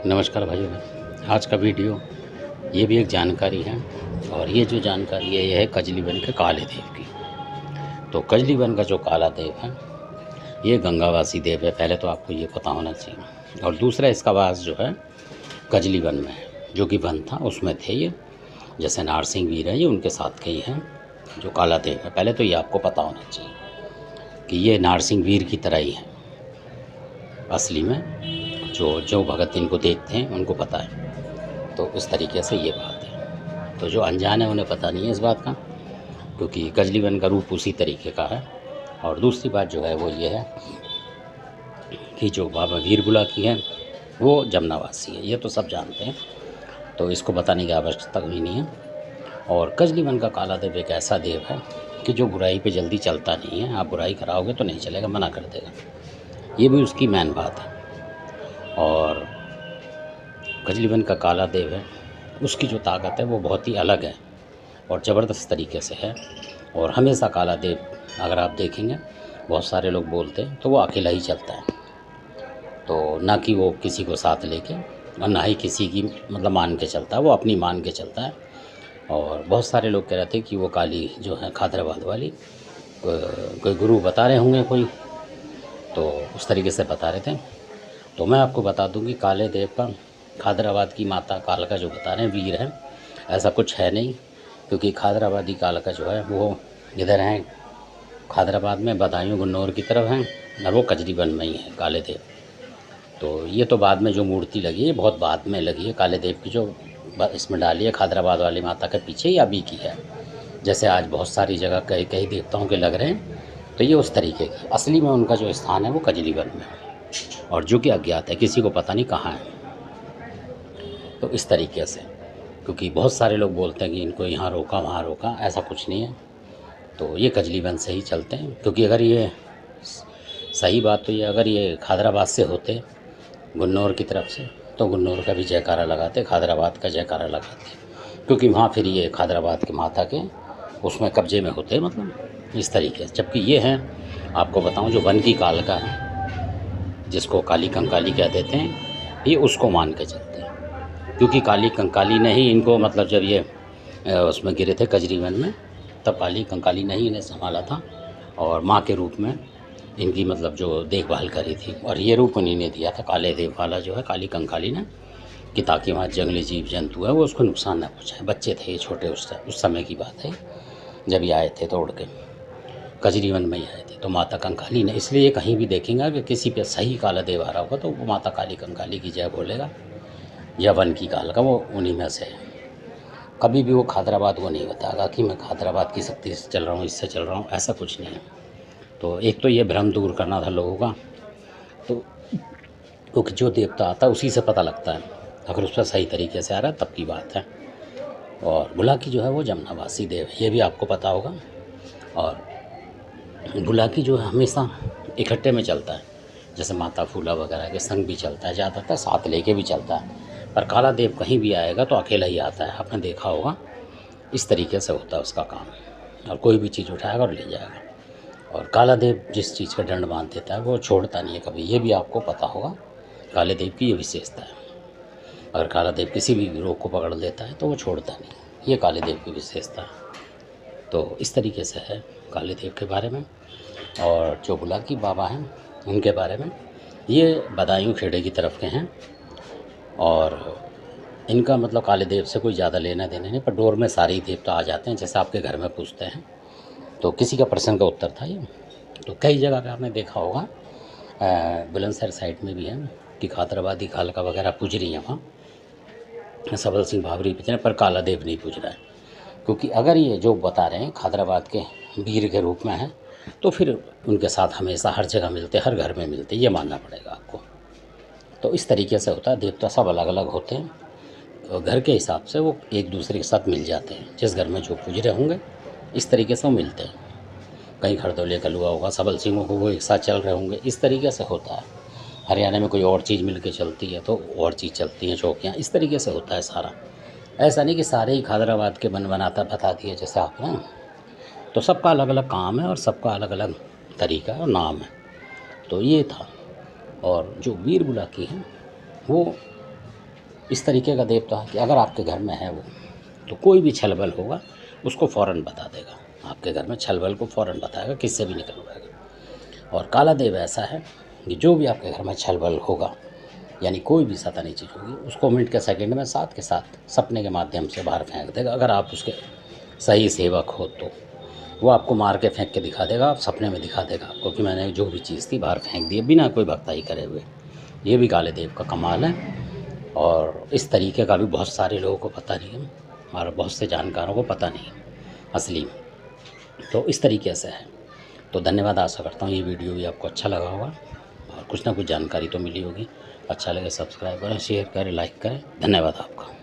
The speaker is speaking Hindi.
नमस्कार भाइयों। आज का वीडियो ये भी एक जानकारी है और ये जो जानकारी है ये है कजली वन के काले देव की। तो कजली वन का जो काला देव है ये गंगावासी देव है, पहले तो आपको ये पता होना चाहिए। और दूसरा इसका वास जो है कजली वन में है, जो कि वन था उसमें थे ये, जैसे नारसिंह वीर है ये उनके साथ के ही हैं जो काला देव है। पहले तो ये आपको पता होना चाहिए कि ये नारसिंह वीर की तरह ही है असली में। जो जो भगत इनको देखते हैं उनको पता है। तो इस तरीके से ये बात है। तो जो अनजान है उन्हें पता नहीं है इस बात का, क्योंकि कजली वन का रूप उसी तरीके का है। और दूसरी बात जो है वो ये है कि जो बाबा वीर बुलाकी है वो जमनावासी है, ये तो सब जानते हैं, तो इसको बताने की आवश्यकता भी नहीं है। और कजली वन का काला देव एक ऐसा देव है कि जो बुराई पे जल्दी चलता नहीं है। आप बुराई कराओगे तो नहीं चलेगा, मना कर देगा। ये भी उसकी मेन बात है। और कजली वन का काला देव है, उसकी जो ताकत है वो बहुत ही अलग है और ज़बरदस्त तरीके से है। और हमेशा काला देव अगर आप देखेंगे बहुत सारे लोग बोलते हैं तो वो अकेला ही चलता है, तो ना कि वो किसी को साथ लेके और ना ही किसी की मतलब मान के चलता है, वो अपनी मान के चलता है। और बहुत सारे लोग कह रहे थे कि वो काली जो है खादराबाद वाली कोई गुरु बता रहे होंगे कोई, तो उस तरीके से बता रहे थे। तो मैं आपको बता दूं कि काले देव का खादराबाद की माता कालका जो बता रहे हैं वीर है, ऐसा कुछ है नहीं। क्योंकि खादराबादी कालका जो है वो इधर हैं खादराबाद में, बदायूं गुन्नौर की तरफ हैं, और वो कजली वन में ही है काले देव। तो ये तो बाद में जो मूर्ति लगी है बहुत बाद में लगी है काले देव की, जो इसमें डाली है खादराबाद वाली माता के पीछे ही अभी की है। जैसे आज बहुत सारी जगह कई कई देवताओं के लग रहे हैं, तो ये उस तरीके की। असली में उनका जो स्थान है वो कजली वन में है और जो कि अज्ञात है, किसी को पता नहीं कहाँ है। तो इस तरीके से, क्योंकि बहुत सारे लोग बोलते हैं कि इनको यहाँ रोका वहाँ रोका, ऐसा कुछ नहीं है। तो ये कजली वन से ही चलते हैं। क्योंकि अगर ये सही बात तो ये, अगर ये खादराबाद से होते गुन्नौर की तरफ से, तो गुन्नौर का भी जयकारा लगाते, खादराबाद का जयकारा लगाते, क्योंकि वहाँ फिर ये खादराबाद के माता के उसमें कब्जे में होते, मतलब इस तरीके से। जबकि ये हैं, आपको बताऊँ, जो वन की कालका है जिसको काली कंकाली कह देते हैं, ये उसको मान के चलते हैं। क्योंकि काली कंकाली ने ही इनको, मतलब जब ये उसमें गिरे थे कजरी वन में, तब काली कंकाली ने ही इन्हें संभाला था और माँ के रूप में इनकी मतलब जो देखभाल करी थी। और ये रूप उन्हीं ने दिया था काले देव वाला जो है काली कंकाली ने, कि ताकि वहाँ जंगली जीव जंतु है वो उसको नुकसान ना पहुँचाए। बच्चे थे ये छोटे, उस समय की बात है जब ये आए थे तोड़ के कजरी वन में ही आए थे। तो माता कंकाली ने, इसलिए कहीं भी देखेंगे कि किसी पे सही काला देव आ रहा होगा तो वो माता काली कंकाली की जय बोलेगा, या वन की काल का, वो उन्हीं में से है। कभी भी वो खादराबाद को नहीं बताएगा कि मैं खादराबाद की शक्ति से चल रहा हूँ, इससे चल रहा हूँ, ऐसा कुछ नहीं है। तो एक तो ये भ्रम दूर करना था लोगों का। तो क्योंकि जो देवता आता है उसी से पता लगता है, अगर उस पर सही तरीके से आ रहा है तब की बात है। और बुलाकी जो है वो जमनावासी देव है, ये भी आपको पता होगा। और बुलाकी जो है हमेशा इकट्ठे में चलता है, जैसे माता फूला वगैरह के संग भी चलता है, ज़्यादातर साथ लेके भी चलता है। पर काला देव कहीं भी आएगा तो अकेला ही आता है, आपने देखा होगा। इस तरीके से होता है उसका काम, और कोई भी चीज़ उठाएगा और ले जाएगा। और काला देव जिस चीज़ का दंड बांध देता है वो छोड़ता नहीं है कभी, ये भी आपको पता होगा। काले देव की ये विशेषता है, अगर काला देव किसी भी रोग को पकड़ लेता है तो वो छोड़ता नहीं, ये काले देव की विशेषता है। तो इस तरीके से है काले देव के बारे में। और जो बुलाकी बाबा हैं उनके बारे में, ये बदायूं खेड़े की तरफ के हैं और इनका मतलब काले देव से कोई ज़्यादा लेना देना नहीं। पर डोर में सारे ही देवता आ जाते हैं, जैसे आपके घर में पूछते हैं। तो किसी का प्रश्न का उत्तर था ये। तो कई जगह पे आपने देखा होगा, बुलंदशहर साइड में भी है कि खादराबादी कालका वगैरह पूज रही हैं वहाँ, सबल सिंह भावरी पूज रहे हैं, पर काला देव नहीं पूज रहा है। क्योंकि अगर ये जो बता रहे हैं खादराबाद के वीर के रूप में है, तो फिर उनके साथ हमेशा हर जगह मिलते, हर घर में मिलते, ये मानना पड़ेगा आपको। तो इस तरीके से होता है, देवता सब अलग अलग होते हैं, तो घर के हिसाब से वो एक दूसरे के साथ मिल जाते हैं। जिस घर में जो पूज रहे होंगे इस तरीके से वो मिलते हैं। कहीं खरदौले कलुआ होगा, सबल सिंहों को वो एक साथ चल रहे होंगे, इस तरीके से होता है। हरियाणा में कोई और चीज़ मिल के चलती है तो और चीज़ चलती हैं, चौकियाँ, इस तरीके से होता है सारा। ऐसा नहीं कि सारे ही खादराबाद के बनाता बता दिए जैसे आपने। तो सबका अलग अलग काम है और सबका अलग अलग तरीका और नाम है। तो ये था। और जो वीर बुलाकी हैं वो इस तरीके का देवता है कि अगर आपके घर में है वो, तो कोई भी छल-बल होगा उसको फ़ौरन बता देगा। आपके घर में छल-बल को फ़ौरन बताएगा, किससे भी निकलवाएगा। और काला देव ऐसा है कि जो भी आपके घर में छल-बल होगा, यानी कोई भी शैतानी चीज़ होगी, उसको मिनट के सेकंड में साथ के साथ सपने के माध्यम से बाहर फेंक देगा। अगर आप उसके सही सेवक हो तो वो आपको मार के फेंक के दिखा देगा, आप सपने में दिखा देगा आपको कि मैंने जो भी चीज़ थी बाहर फेंक दी, बिना कोई भक्ताई करे हुए। ये भी काले देव का कमाल है, और इस तरीके का भी बहुत सारे लोगों को पता नहीं है, और बहुत से जानकारों को पता नहीं असली में। तो इस तरीके से है। तो धन्यवाद, आशा करता हूँ ये वीडियो भी आपको अच्छा लगा होगा और कुछ ना कुछ जानकारी तो मिली होगी। अच्छा लगे सब्सक्राइब करें, शेयर करें, लाइक करें। धन्यवाद आपका।